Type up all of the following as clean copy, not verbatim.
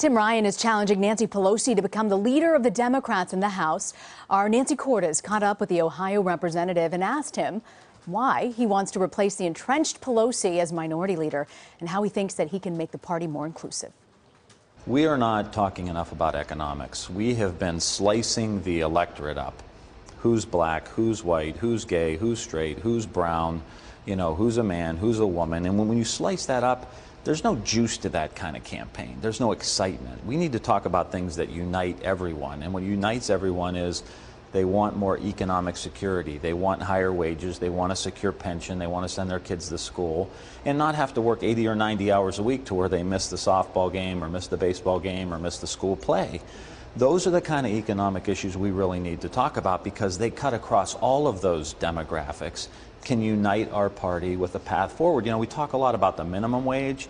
Tim Ryan is challenging Nancy Pelosi to become the leader of the Democrats in the House. Our Nancy Cordes caught up with the Ohio representative and asked him why he wants to replace the entrenched Pelosi as minority leader and how he thinks that he can make the party more inclusive. We are not talking enough about economics. We have been slicing the electorate up. Who's black, who's white, who's gay, who's straight, who's brown, who's a man, who's a woman. And when you slice that up, there's no juice to that kind of campaign. There's no excitement. We need to talk about things that unite everyone. And what unites everyone is they want more economic security. They want higher wages. They want a secure pension. They want to send their kids to school and not have to work 80 or 90 hours a week to where they miss the softball game or miss the baseball game or miss the school play. Those are the kind of economic issues we really need to talk about because they cut across all of those demographics, can unite our party with a path forward. We talk a lot about the minimum wage,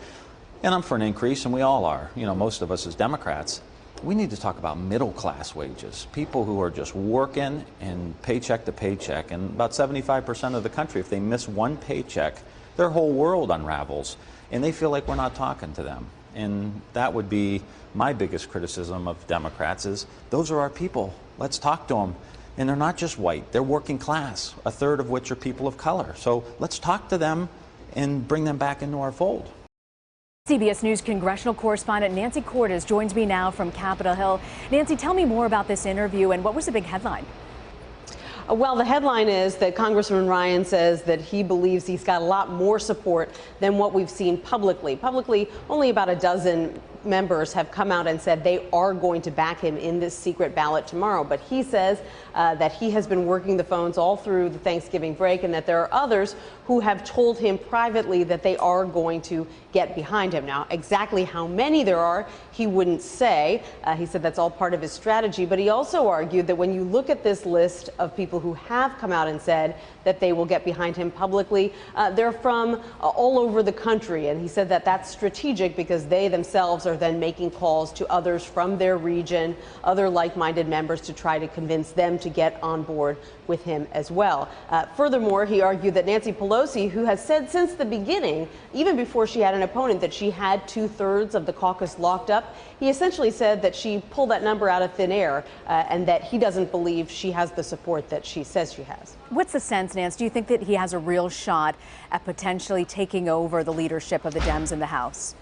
and I'm for an increase, and we all are, most of us as Democrats. We need to talk about middle-class wages, people who are just working and paycheck to paycheck. And about 75% of the country, if they miss one paycheck, their whole world unravels, and they feel like we're not talking to them. And that would be my biggest criticism of Democrats is those are our people. Let's talk to them. And they're not just white, they're working class, a third of which are people of color. So let's talk to them and bring them back into our fold. CBS News congressional correspondent Nancy Cordes joins me now from Capitol Hill. Nancy, tell me more about this interview and what was the big headline? Well, the headline is that Congressman Ryan says that he believes he's got a lot more support than what we've seen publicly. Publicly, only about a dozen members have come out and said they are going to back him in this secret ballot tomorrow. But he says that he has been working the phones all through the Thanksgiving break and that there are others who have told him privately that they are going to get behind him. Now, exactly how many there are, he wouldn't say. He said that's all part of his strategy. But he also argued that when you look at this list of people who have come out and said that they will get behind him publicly, they're from all over the country. And he said that that's strategic because they themselves are then making calls to others from their region, other like-minded members, to try to convince them to get on board with him as well. Furthermore, he argued that Nancy Pelosi, who has said since the beginning, even before she had an opponent, that she had 2/3 of the caucus locked up, he essentially said that she pulled that number out of thin air and that he doesn't believe she has the support that she says she has. What's the sense, Nance? Do you think that he has a real shot at potentially taking over the leadership of the Dems in the House?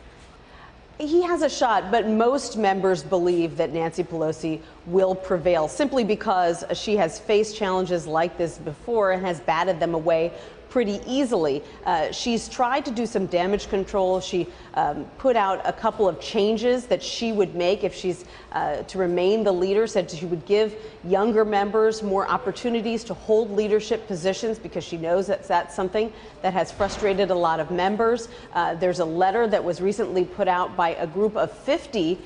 He has a shot, but most members believe that Nancy Pelosi will prevail simply because she has faced challenges like this before and has batted them away pretty easily. She's tried to do some damage control. She put out a couple of changes that she would make if she's to remain the leader, said she would give younger members more opportunities to hold leadership positions because she knows that that's something that has frustrated a lot of members. There's a letter that was recently put out by a group of 50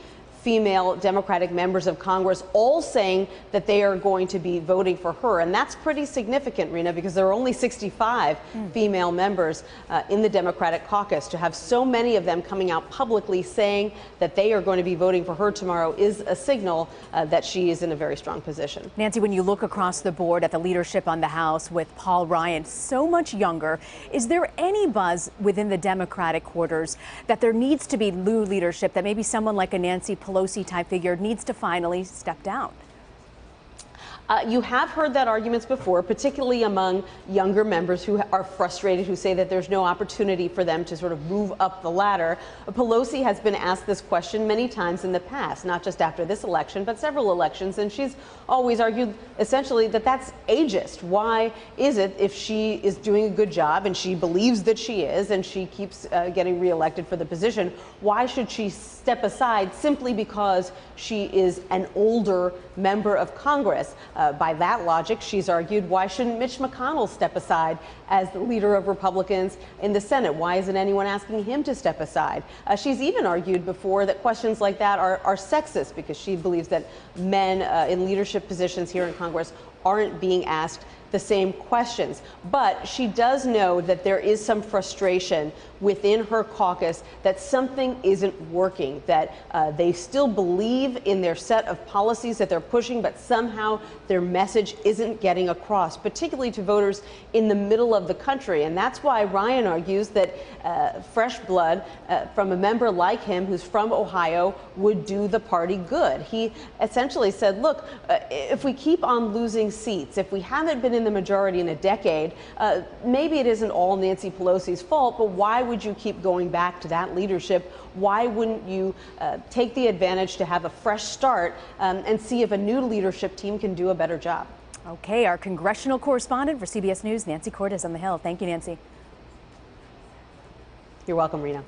female Democratic members of Congress, all saying that they are going to be voting for her. And that's pretty significant, Rena, because there are only 65 female members in the Democratic caucus. To have so many of them coming out publicly saying that they are going to be voting for her tomorrow is a signal that she is in a very strong position. Nancy, when you look across the board at the leadership on the House with Paul Ryan so much younger, is there any buzz within the Democratic quarters that there needs to be new leadership, that maybe someone like a Nancy Pelosi type figure needs to finally step down? You have heard that arguments before, particularly among younger members who are frustrated, who say that there's no opportunity for them to sort of move up the ladder. Pelosi has been asked this question many times in the past, not just after this election, but several elections, and she's always argued essentially that that's ageist. Why is it, if she is doing a good job, and she believes that she is, and she keeps getting reelected for the position, why should she step aside simply because she is an older member of Congress? By that logic, she's argued, why shouldn't Mitch McConnell step aside as the leader of Republicans in the Senate? Why isn't anyone asking him to step aside? She's even argued before that questions like that are sexist because she believes that men in leadership positions here in Congress aren't being asked the same questions. But she does know that there is some frustration within her caucus that something isn't working, that they still believe in their set of policies that they're pushing, but somehow their message isn't getting across, particularly to voters in the middle of the country. And that's why Ryan argues that fresh blood from a member like him who's from Ohio would do the party good. He essentially said, look, if we keep on losing seats, if we haven't been in the majority in a decade, maybe it isn't all Nancy Pelosi's fault, but why would you keep going back to that leadership? Why wouldn't you take the advantage to have a fresh start and see if a new leadership team can do a better job? Okay, our congressional correspondent for CBS News, Nancy Cordes on the Hill. Thank you, Nancy. You're welcome, Rena.